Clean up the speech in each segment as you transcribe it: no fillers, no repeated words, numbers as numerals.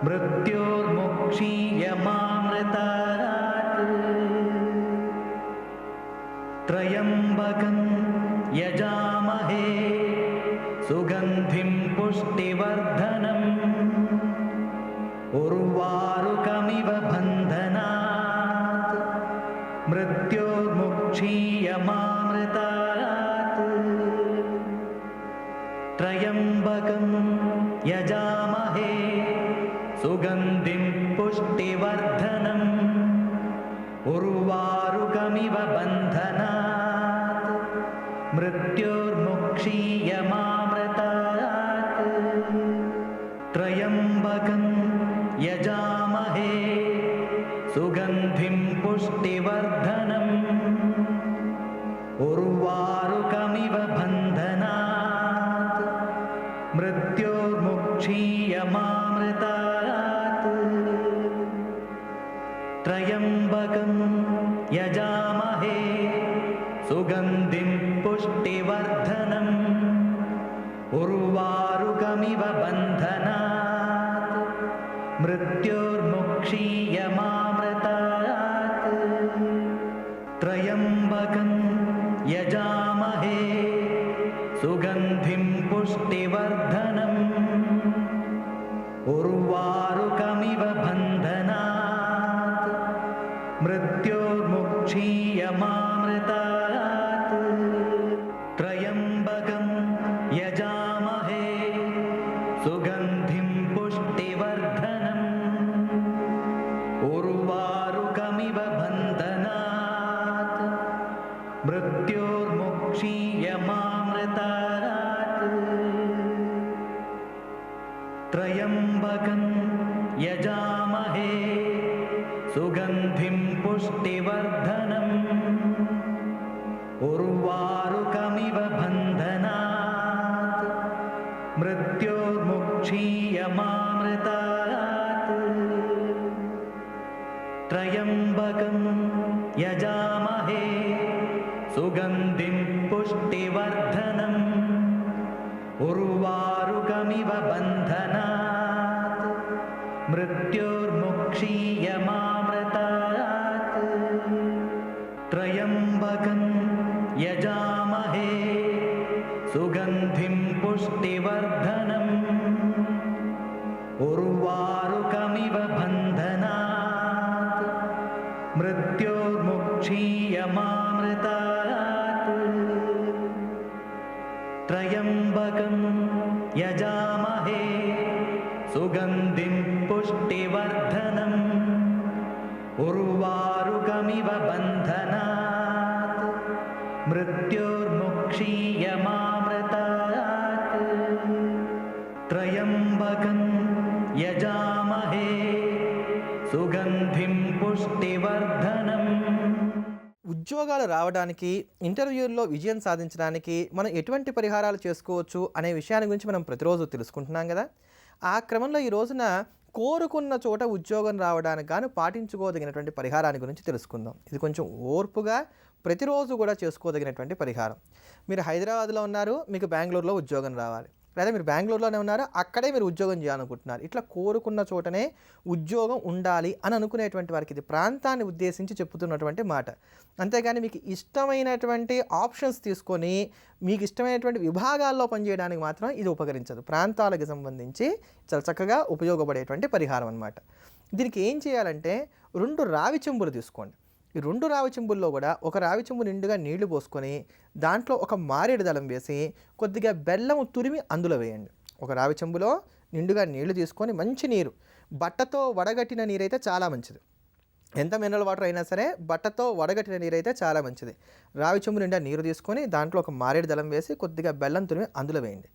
मृत्योर्मुक्षीयमामृतात् त्र्यम्बकं यजामहे सुगन्धिं पुष्टिवर्धनम् उर्वारुकमिव बन्धनात् मृत्योर्मुक्षीयमामृतात् त्र्यम्बकं यजामहे सुगन्धिं पुष्टिवर्धनम् उर्वारुकमिव बन्धनात् मृत्योर्मुक्षीयमामृतात् त्र्यम्बकं यजामहे सुगन्धिं पुष्टिवर्धनम् उर्वारुकमिव बन्धनात् मृत्योर्मुक्षीयमामृतात् त्र्यम्बकं यजामहे सुगन्धिं पुष्टिवर्धनम् उर्वारुकमिव बन्धनात् मृत्योर्मुक्षीयमामृतात् त्र्यम्बकं यजामहे सुगन्धिं पुष्टिवर्धनम् उर्वारुकमिव बन्धनात् मृत्योर्मुक्षीयमामृतात् त्र्यम्बकं यजामहे सुगन्धिं पुष्टिवर्धनम् उर्वारुकमिव बन्धनात् मृत्योर्मुक्षीयमामृतात् त्र्यम्बकं यजामहे सुगन्धिं पुष्टिवर्धनम् उर्वारुकमिव बन्धनात् मृत्योर्मुक्षीयमामृतात् त्र्यम्बकं यजामहे सुगन्धिं पुष्टिवर्धनम् उर्वारुकमिव बन्धनात् मृत्योर्मुक्षीयमामृतात् त्र्यम्बकं यजामहे सुगन्धिं पुष्टिवर्धनम् उर्वारुकमिव बन्धनात् मृत्योर्मुक्षीयमामृतात् त्र्यम्बकं यजामहे सुगन्धिं पुष्टिवर्धनम् उर्वारुकमिव बन्धनात् मृत्योर्मुक्षीयमामृतात् त्र्यम्बकं यजामहे सुगन्धिं पुष्टिवर्धनम्. ఉద్యోగాలు రావడానికి, ఇంటర్వ్యూల్లో విజయం సాధించడానికి మనం ఎటువంటి పరిహారాలు చేసుకోవచ్చు అనే విషయాన్ని గురించి మనం ప్రతిరోజు తెలుసుకుంటున్నాం కదా. ఆ క్రమంలో ఈ రోజున కోరుకున్న చోట ఉద్యోగం రావడానికి గాను పాటించుకోదగినటువంటి పరిహారాన్ని గురించి తెలుసుకుందాం. ఇది కొంచెం ఓర్పుగా ప్రతిరోజు కూడా చేసుకోదగినటువంటి పరిహారం. మీరు హైదరాబాద్లో ఉన్నారు, మీకు బెంగళూరులో ఉద్యోగం రావాలి, లేదా మీరు బెంగళూరులోనే ఉన్నారు, అక్కడే మీరు ఉద్యోగం చేయాలనుకుంటున్నారు. ఇట్లా కోరుకున్న చోటనే ఉద్యోగం ఉండాలి అని అనుకునేటువంటి వారికి ఇది ప్రాంతాన్ని ఉద్దేశించి చెప్తున్నటువంటి మాట. అంతేగాని మీకు ఇష్టమైనటువంటి ఆప్షన్స్ తీసుకొని మీకు ఇష్టమైనటువంటి విభాగాల్లో పనిచేయడానికి మాత్రం ఇది ఉపకరించదు. ప్రాంతాలకు సంబంధించి చాలా చక్కగా ఉపయోగపడేటువంటి పరిహారం అన్నమాట. దీనికి ఏం చేయాలంటే 2 రావి చెంబులు తీసుకోండి. ఈ 2 రావి చెంబుల్లో కూడా ఒక రావి చెంబు నిండుగా నీళ్లు పోసుకొని దాంట్లో ఒక మారేడు దళం వేసి కొద్దిగా బెల్లం తురిమి అందులో వేయండి. ఒక రావి చెంబులో నిండుగా నీళ్లు తీసుకొని మంచి నీరు, బట్టతో వడగట్టిన నీరైతే చాలా మంచిది. ఎంత మినరల్ వాటర్ అయినా సరే బట్టతో వడగట్టిన నీరైతే చాలా మంచిది. రావి చెంబు నిండా నీరు తీసుకొని దాంట్లో ఒక మారేడు దళం వేసి కొద్దిగా బెల్లం తురిమి అందులో వేయండి.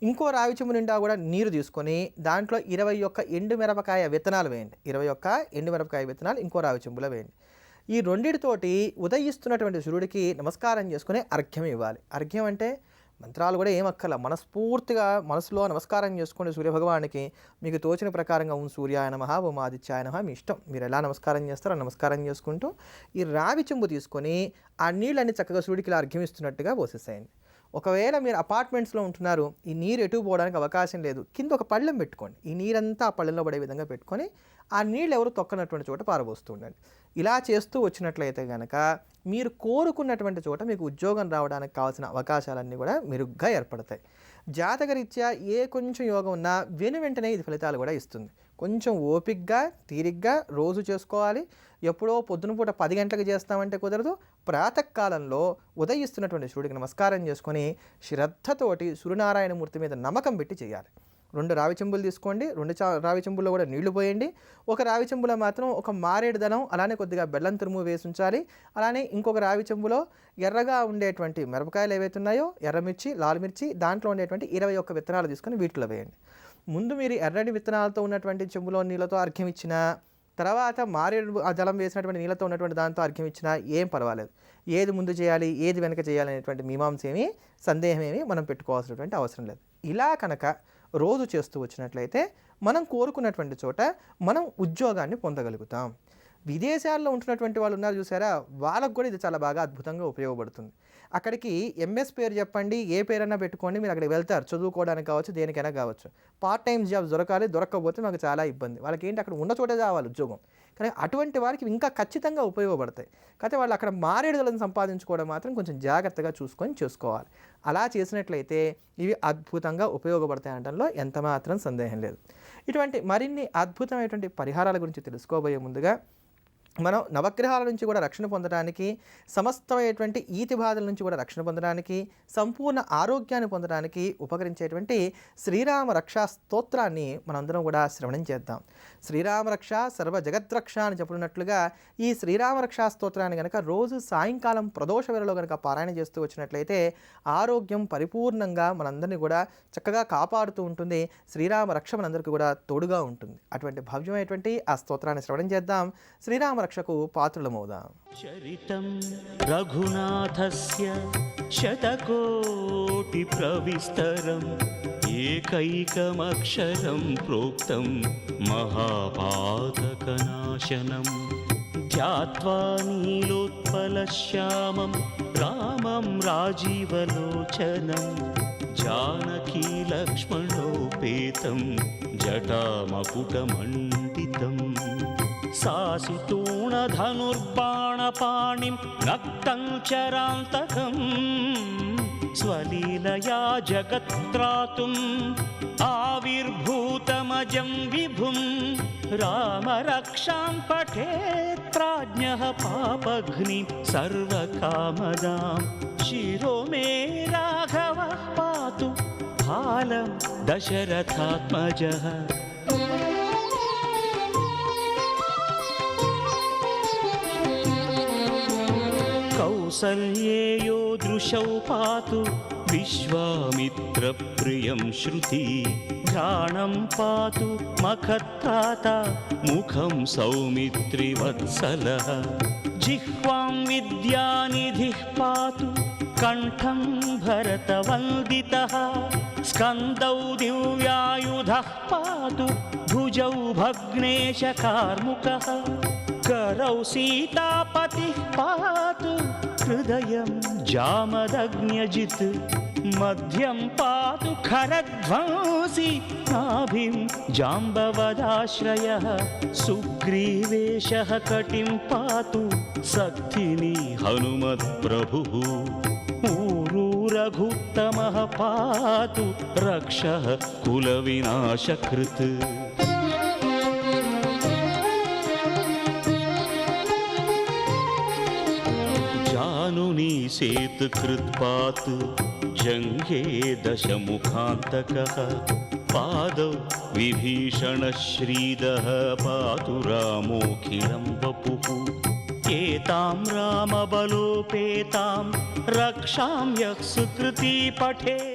ఇంకో రావి చెంబు నిండా కూడా నీరు తీసుకొని దాంట్లో 21 ఎండుమిరపకాయ విత్తనాలు వేయండి. 21 ఎండుమిరపకాయ విత్తనాలు ఇంకో రావి చెంబులో వేయండి. ఈ రెండిటితోటి ఉదయిస్తున్నటువంటి సూర్యుడికి నమస్కారం చేసుకుని అర్ఘ్యం ఇవ్వాలి. అర్ఘ్యం అంటే మంత్రాలు కూడా ఏమక్కర్ల, మనస్ఫూర్తిగా మనసులో నమస్కారం చేసుకోండి సూర్యభగవానికి. మీకు తోచిన ప్రకారంగా ఓం సూర్యాయ నమః, ఓం ఆదిత్యాయ నమః, మీ ఇష్టం, మీరు ఎలా నమస్కారం చేస్తారో నమస్కారం చేసుకుంటూ ఈ రావి చెంబు తీసుకొని ఆ నీళ్ళని చక్కగా సూర్యుడికి ఇలా అర్ఘ్యం ఇస్తున్నట్టుగా పోసేసేయండి. ఒకవేళ మీరు అపార్ట్మెంట్స్లో ఉంటున్నారు, ఈ నీరు ఎటు పోవడానికి అవకాశం లేదు, కింద ఒక పళ్ళెం పెట్టుకోండి. ఈ నీరంతా ఆ పళ్ళెంలో పడే విధంగా పెట్టుకొని ఆ నీళ్ళు ఎవరు తొక్కనటువంటి చోట పారబోస్తూ ఉండండి. ఇలా చేస్తూ వచ్చినట్లయితే కనుక మీరు కోరుకున్నటువంటి చోట మీకు ఉద్యోగం రావడానికి కావాల్సిన అవకాశాలన్నీ కూడా మెరుగ్గా ఏర్పడతాయి. జాతకరీత్యా ఏ కొంచెం యోగం ఉన్నా వెంటనే ఇది ఫలితాలు కూడా ఇస్తుంది. కొంచెం ఓపికగా తీరిగ్గా రోజు చేసుకోవాలి. ఎప్పుడో పొద్దున పూట 10 గంటలకు చేస్తామంటే కుదరదు. ప్రాతకాలంలో ఉదయిస్తున్నటువంటి సూర్యుడికి నమస్కారం చేసుకొని శ్రద్ధతోటి సూర్యనారాయణమూర్తి మీద నమ్మకం పెట్టి చేయాలి. 2 రావి చెంబులు తీసుకోండి. 2 రావి చెంబుల్లో కూడా నీళ్లు పోయండి. ఒక రావి చెంబులో మాత్రం ఒక మారేడు దళం, అలానే కొద్దిగా బెల్లం తురుము వేసి ఉంచాలి. అలానే ఇంకొక రావి చెంబులో ఎర్రగా ఉండేటువంటి మిరపకాయలు ఏవైతే ఉన్నాయో, ఎర్రమిర్చి, లాల్ మిర్చి, దాంట్లో ఉండేటువంటి 21 విత్తనాలు తీసుకొని వీటిలో వేయండి. ముందు మీరు ఎర్రటి విత్తనాలతో ఉన్నటువంటి చెంబులో నీళ్ళతో అర్ఘ్యం ఇచ్చినా, తర్వాత మారేడు దళం వేసినటువంటి నీళ్ళతో ఉన్నటువంటి దాంతో అర్ఘ్యం ఇచ్చినా ఏం పర్వాలేదు. ఏది ముందు చేయాలి, ఏది వెనక చేయాలి అనేటువంటి మీమాంస ఏమి, సందేహం ఏమి మనం పెట్టుకోవాల్సినటువంటి అవసరం లేదు. ఇలా కనుక రోజు చేస్తూ వచ్చినట్లయితే మనం కోరుకున్నటువంటి చోట మనం ఉద్యోగాన్ని పొందగలుగుతాం. విదేశాల్లో ఉంటున్నటువంటి వాళ్ళు ఉన్నారు చూసారా, వాళ్ళకు కూడా ఇది చాలా బాగా అద్భుతంగా ఉపయోగపడుతుంది. అక్కడికి ఎంఎస్ పేరు చెప్పండి, ఏ పేరైనా పెట్టుకోండి, మీరు అక్కడికి వెళ్తారు చదువుకోవడానికి కావచ్చు, దేనికైనా కావచ్చు. పార్ట్ టైం జాబ్ దొరకాలి, దొరకకపోతే మాకు చాలా ఇబ్బంది. వాళ్ళకి ఏంటి, అక్కడ ఉన్న చోటే కావాలి ఉద్యోగం. కానీ అటువంటి వారికి ఇంకా ఖచ్చితంగా ఉపయోగపడతాయి. కాకపోతే వాళ్ళు అక్కడ మారేడుదలను సంపాదించుకోవడం మాత్రం కొంచెం జాగ్రత్తగా చూసుకొని చేసుకోవాలి. అలా చేసినట్లయితే ఇవి అద్భుతంగా ఉపయోగపడతాయి అనడంలో ఎంత మాత్రం సందేహం లేదు. ఇటువంటి మరిన్ని అద్భుతమైనటువంటి పరిహారాల గురించి తెలుసుకోబోయే ముందుగా మనం నవగ్రహాల నుంచి కూడా రక్షణ పొందడానికి, సమస్తమైనటువంటి ఈతి బాధల నుంచి కూడా రక్షణ పొందడానికి, సంపూర్ణ ఆరోగ్యాన్ని పొందడానికి ఉపకరించేటువంటి శ్రీరామ రక్షా స్తోత్రాన్ని మనందరం కూడా శ్రవణం చేద్దాం. శ్రీరామ రక్ష సర్వ జగద్రక్ష అని చెప్పినట్లుగా ఈ శ్రీరామ రక్షా స్తోత్రాన్ని కనుక రోజు సాయంకాలం ప్రదోష వేళలో కనుక పారాయణ చేస్తూ వచ్చినట్లయితే ఆరోగ్యం పరిపూర్ణంగా మనందరినీ కూడా చక్కగా కాపాడుతూ ఉంటుంది. శ్రీరామ రక్ష మనందరికీ కూడా తోడుగా ఉంటుంది. అటువంటి భవ్యమైనటువంటి ఆ స్తోత్రాన్ని శ్రవణం చేద్దాం. శ్రీరామ రక్షకు పాత్రులమవుదాం. చరితం రఘునాథస్య శతకోటి ప్రవిస్తరం ఏకైకమక్షరం ప్రోక్తం మహాపాతకనాశనం ధ్యాత్వా నీలోత్పలశ్యామం రామం రాజీవలోచనం జానకీ లక్ష్మణోపేతం జటామకుటమండితం సాసితూణధనుర్బాణపాణిం నక్తం చరాంతకం స్వలీలయా జగత్రాతుం ఆవిర్భూతమజం విభుం రామరక్షాం పఠేత్ ప్రాజ్ఞః పాపఘ్ని సర్వకామదాం శిరో మే రాఘవః పాతు బాలం దశరథాత్మజః. కౌసల్యేయో దృశౌ పాతు విశ్వామిత్రప్రియం శృతి ఘ్రాణం పాతు మఖత్రాత ముఖం సౌమిత్రివత్సలః జిహ్వాం విద్యానిధిః పాతు కంఠం భరతవందితః స్కందౌ దివ్యాయుధః పాతు భుజౌ భగ్నేశకార్ముకః करौ सीतापतिः पातु हृदयं जामदग्न्यजित् मध्यं पातु खरध्वंसी नाभिं जाम्बवदाश्रयः सुग्रीवेशः कटिं पातु सक्थिनी हनुमत्प्रभुः ऊरू रघुत्तमः पातु रक्षः कुलविनाशकृत् सेतुकृत्पातु जङ्घे दशमुखान्तकः पादौ विभीषणश्रीदः पातु रामोऽखिलं वपुः एतां रामबलोपेतां रक्षां यः सुकृती पठेत्